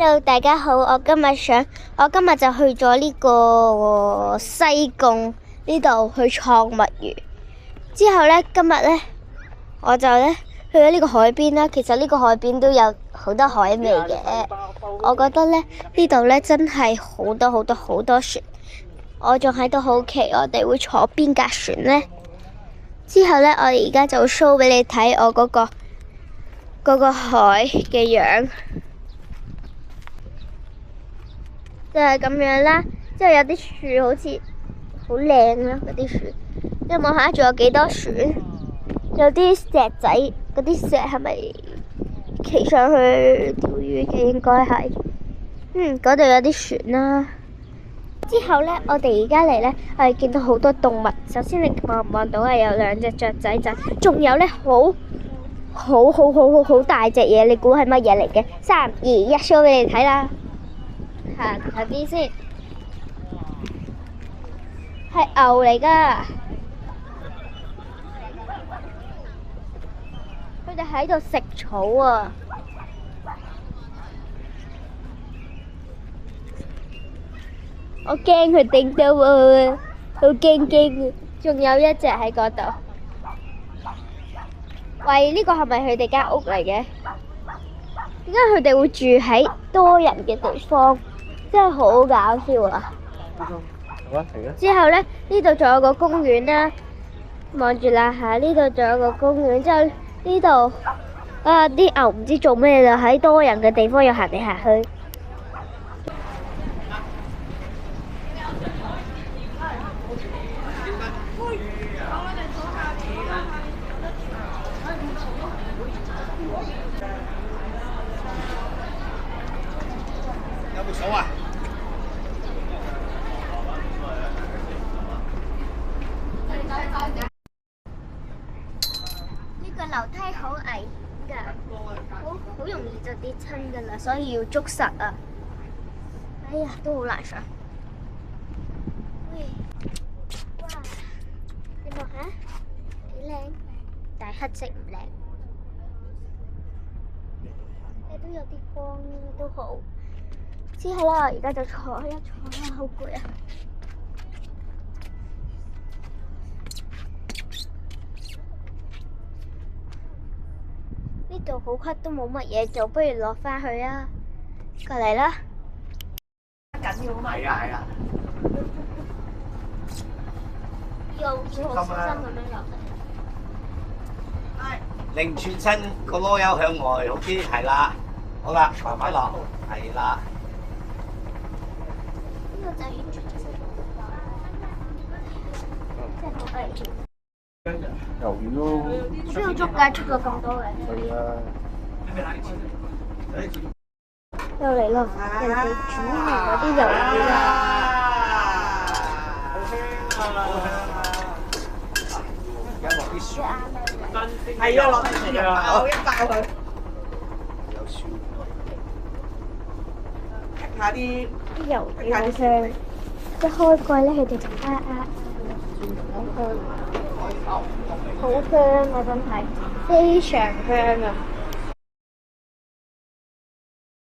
Hello，大家好，我今日就去咗呢個西貢呢度去創物園。之後呢，今日呢，我就呢去咗呢個海邊啦。其實呢個海邊都有好多海味嘅。我覺得呢，呢度呢真係好多好多好多船。我仲喺度好奇我哋會坐邊架船呢？之後呢，我而家就 show 俾你睇我嗰個海嘅樣。就係咁樣啦，之後有啲樹好似好靚啦，嗰啲樹。你望下仲有幾多船？有啲石仔，嗰啲石係咪騎上去釣魚嘅？應該係。嗰度有啲船啦。之後呢，我哋而家嚟呢，我哋見到好多動物。首先你望唔望到係有兩隻雀仔仔，仲有呢好大隻嘢，你估係乜嘢嚟嘅？3、2、1 show 俾你睇啦。行啲先，係牛嚟㗎，佢哋喺度食草啊！我驚佢叮到我啊，好驚啊！仲有一隻喺嗰度。喂，呢個係咪佢哋間屋嚟嘅？點解佢哋會住喺多人嘅地方？真係好搞笑啊！之後呢，呢度仲有個公園啦，望住啦下，呢度仲有個公園。之後呢度啲牛唔知做咩就喺多人嘅地方又行嚟行去。有冇數啊？呢個樓梯好危險㗎，好容易就跌親㗎啦，所以要捉實啊！哎呀，都好難上。喂，哇！你望下，幾靚，但係黑色唔靚。都有啲光都好。之後咧，我而家就坐啦，好攰啊！呢度好黑，都冇乜嘢做，不如落返去啊！過嚟啦！緊要啊嘛！係啊！要好小心咁樣落嚟。擰轉身個籮柚向外，好啲，係啦。好啦，慢慢落，係啦。呢個就係轉身，真係好危險。魷魚咯。需要捉㗎，捉咗咁多嘅。係啊。又嚟咯！人哋煮完嗰啲魷魚啦。而家落啲水。係啊，落啲水爆一爆佢。有樹。下啲魷魚好香，一開蓋咧，佢哋就好香，好香啊！真係非常香啊！